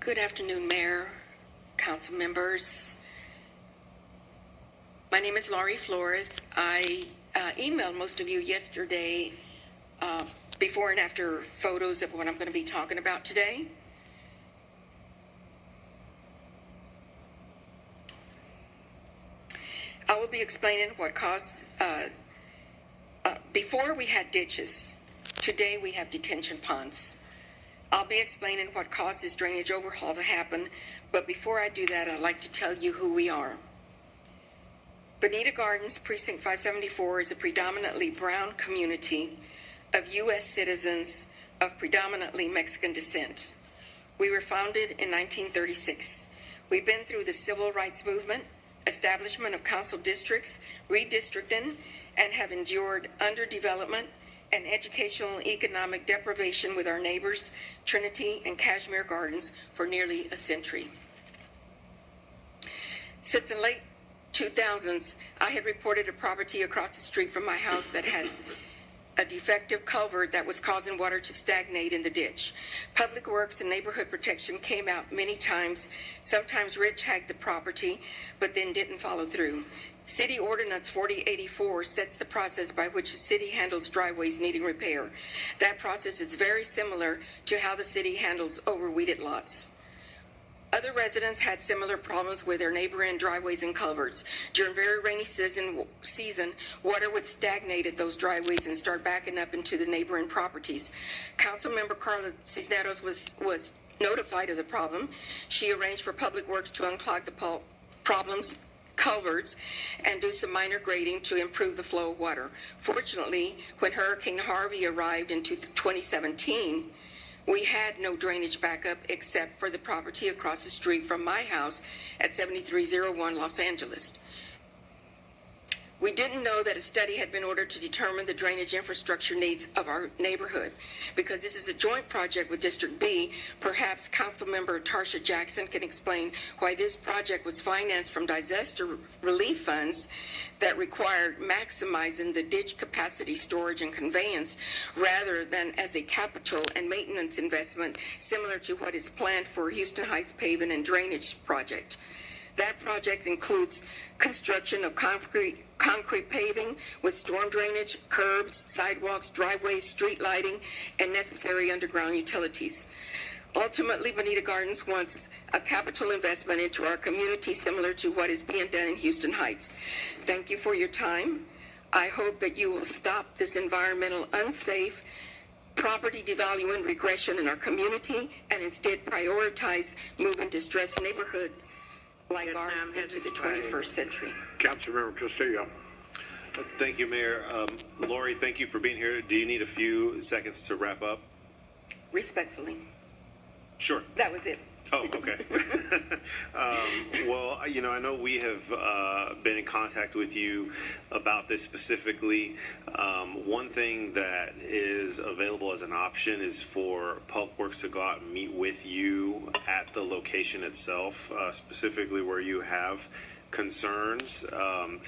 Good afternoon, Mayor, council members. My name is Laurie Flores. I emailed most of you yesterday before and after photos of what I'm going to be talking about today. I will be explaining what caused, before we had ditches, today we have detention ponds. I'll be explaining what caused this drainage overhaul to happen, but before I do that, I'd like to tell you who we are. Bonita Gardens, Precinct 574, is a predominantly brown community of U.S. citizens of predominantly Mexican descent. We were founded in 1936. We've been through the civil rights movement, establishment of council districts, redistricting, and have endured underdevelopment and educational and economic deprivation with our neighbors, Trinity and Kashmir Gardens, for nearly a century. Since the late 2000s, I had reported a property across the street from my house that had a defective culvert that was causing water to stagnate in the ditch. Public Works and Neighborhood Protection came out many times. Sometimes Rich hacked the property, but then didn't follow through. City Ordinance 4084 sets the process by which the city handles driveways needing repair. That process is very similar to how the city handles overweeded lots. Other residents had similar problems with their neighboring driveways and culverts. During very rainy season, water would stagnate at those driveways and start backing up into the neighboring properties. Councilmember Carla Cisneros was notified of the problem. She arranged for Public Works to unclog the culverts and do some minor grading to improve the flow of water. Fortunately, when Hurricane Harvey arrived in 2017, we had no drainage backup except for the property across the street from my house at 7301 Los Angeles. We didn't know that a study had been ordered to determine the drainage infrastructure needs of our neighborhood. Because this is a joint project with District B, perhaps Councilmember Tarsha Jackson can explain why this project was financed from disaster relief funds that required maximizing the ditch capacity, storage, and conveyance rather than as a capital and maintenance investment similar to what is planned for Houston Heights paving and drainage project. That project includes construction of concrete paving with storm drainage, curbs, sidewalks, driveways, street lighting, and necessary underground utilities. Ultimately, Bonita Gardens wants a capital investment into our community similar to what is being done in Houston Heights. Thank you for your time. I hope that you will stop this environmental unsafe property devaluing regression in our community and instead prioritize moving distressed neighborhoods like ours into the 21st century. Councilmember Castillo. Thank you, Mayor. Lori, thank you for being here. Do you need a few seconds to wrap up? Respectfully. Sure. That was it. Oh, okay. Well, I know we have been in contact with you about this specifically. One thing that is available as an option is for Public Works to go out and meet with you at the location itself, specifically where you have concerns.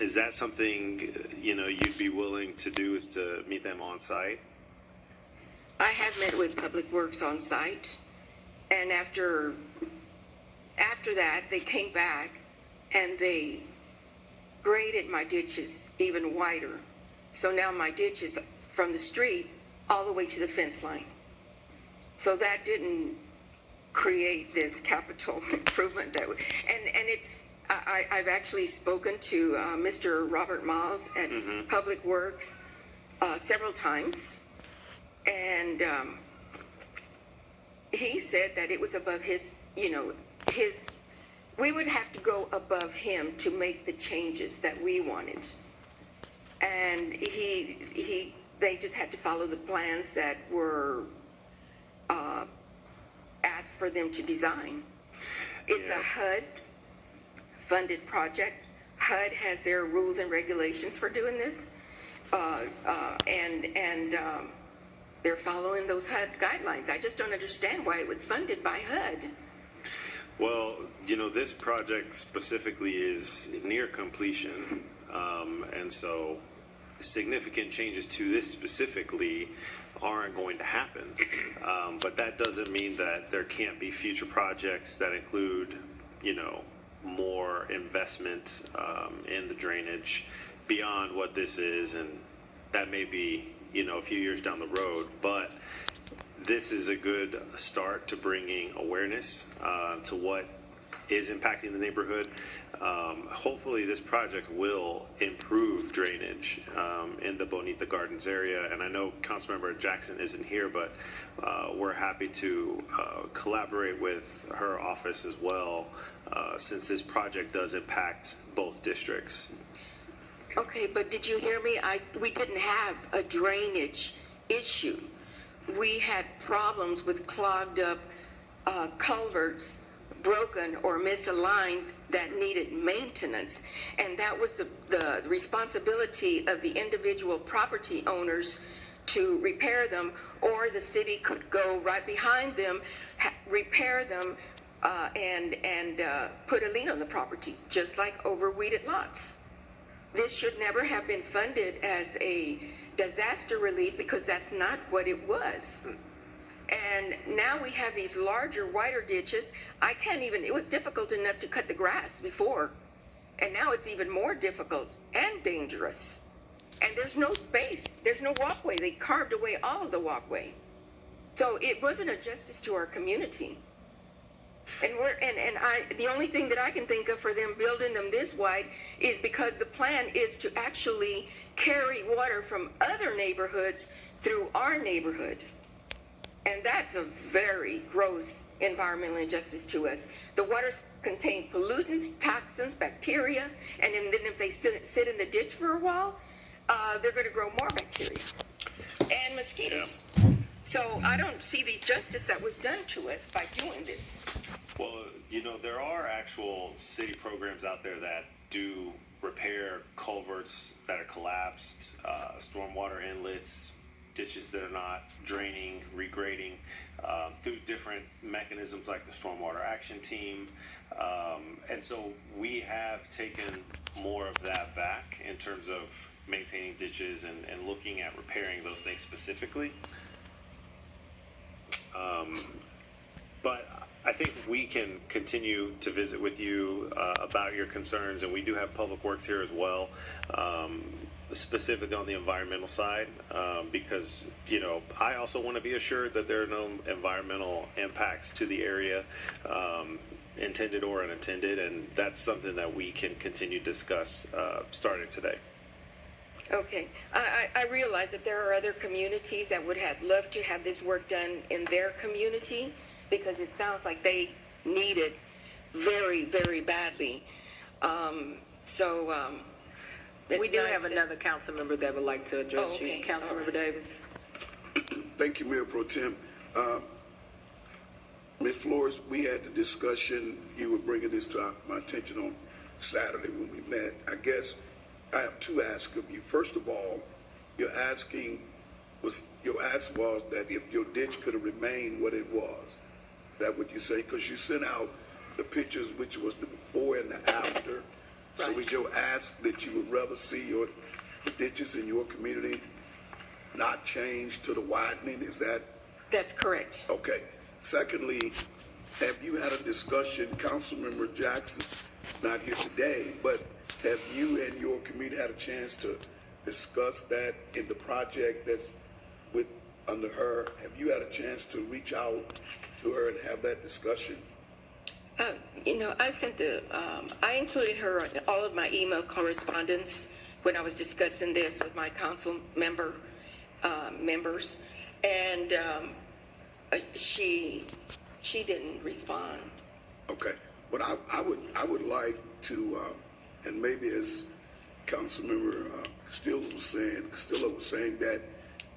Is that something, you'd be willing to do, is to meet them on site? I have met with Public Works on site. And after that, they came back and they graded my ditches even wider. So now my ditch is from the street all the way to the fence line. So that didn't create this capital improvement that I've actually spoken to Mr. Robert Miles at Public Works several times, and he said that it was above his, we would have to go above him to make the changes that we wanted. And they just had to follow the plans that were asked for them to design. It's a HUD funded project. HUD has their rules and regulations for doing this. And they're following those HUD guidelines. I just don't understand why it was funded by HUD. Well, this project specifically is near completion, and so significant changes to this specifically aren't going to happen. But that doesn't mean that there can't be future projects that include, more investment in the drainage beyond what this is, and that may be, a few years down the road. But this is a good start to bringing awareness to what is impacting the neighborhood. Hopefully this project will improve drainage in the Bonita Gardens area. And I know Councilmember Jackson isn't here, but we're happy to collaborate with her office as well, since this project does impact both districts. Okay, but did you hear me? We didn't have a drainage issue. We had problems with clogged up culverts, broken or misaligned, that needed maintenance. And that was the responsibility of the individual property owners to repair them, or the city could go right behind them, repair them, and put a lien on the property, just like overweeded lots. This should never have been funded as a disaster relief, because that's not what it was. And now we have these larger, wider ditches. It was difficult enough to cut the grass before. And now it's even more difficult and dangerous. And there's no space. There's no walkway. They carved away all of the walkway. So it wasn't a justice to our community. And the only thing that I can think of for them building them this wide is because the plan is to actually carry water from other neighborhoods through our neighborhood. And that's a very gross environmental injustice to us. The waters contain pollutants, toxins, bacteria, and then if they sit in the ditch for a while, they're going to grow more bacteria and mosquitoes. Yeah. So I don't see the justice that was done to us by doing this. Well, there are actual city programs out there that do repair culverts that are collapsed, stormwater inlets, ditches that are not draining, regrading, through different mechanisms like the Stormwater Action Team. And so we have taken more of that back in terms of maintaining ditches and looking at repairing those things specifically. But I think we can continue to visit with you about your concerns, and we do have Public Works here as well, specifically on the environmental side, because I also want to be assured that there are no environmental impacts to the area, intended or unintended, and that's something that we can continue to discuss starting today. Okay, I realize that there are other communities that would have loved to have this work done in their community, because it sounds like they need it very, very badly. We do have another council member that would like to address you. Councilmember Davis. Thank you, Mayor Pro Tem. Ms. Flores, we had the discussion, you were bringing this to my attention on Saturday when we met. I guess I have two asks of you. First of all, your ask was that if your ditch could have remained what it was. Is that what you say? Because you sent out the pictures, which was the before and the after. Right. So is your ask that you would rather see the ditches in your community not change to the widening? Is that? That's correct. Okay. Secondly, have you had a discussion, Councilmember Jackson is not here today, but have you and your community had a chance to discuss that in the project that's under her? Have you had a chance to reach out to her and have that discussion? I sent I included her in all of my email correspondence when I was discussing this with my council members, and she didn't respond. Okay, but I would like to, and maybe as Councilmember Castillo was saying that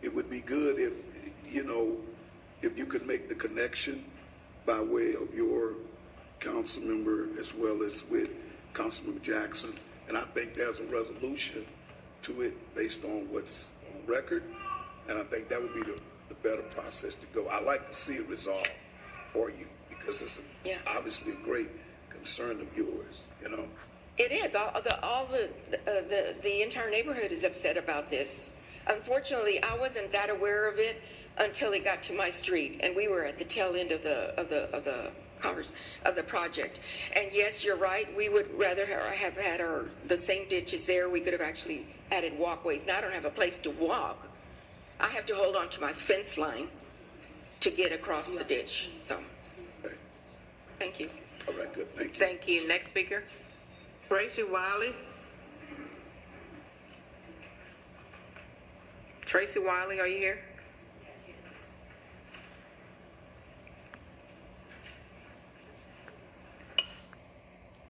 it would be good if you could make the connection by way of your council member as well as with Councilmember Jackson. And I think there's a resolution to it based on what's on record. And I think that would be the better process to go. I like to see it resolved for you because it's obviously a great concern of yours, It is. The entire neighborhood is upset about this. Unfortunately, I wasn't that aware of it until it got to my street, and we were at the tail end of the project. And yes, you're right. We would rather have had the same ditches there. We could have actually added walkways. Now I don't have a place to walk. I have to hold on to my fence line to get across the ditch. So, Okay. thank you. All right, good, thank you. Thank you. Next speaker. Tracy Wiley. Tracy Wiley, are you here?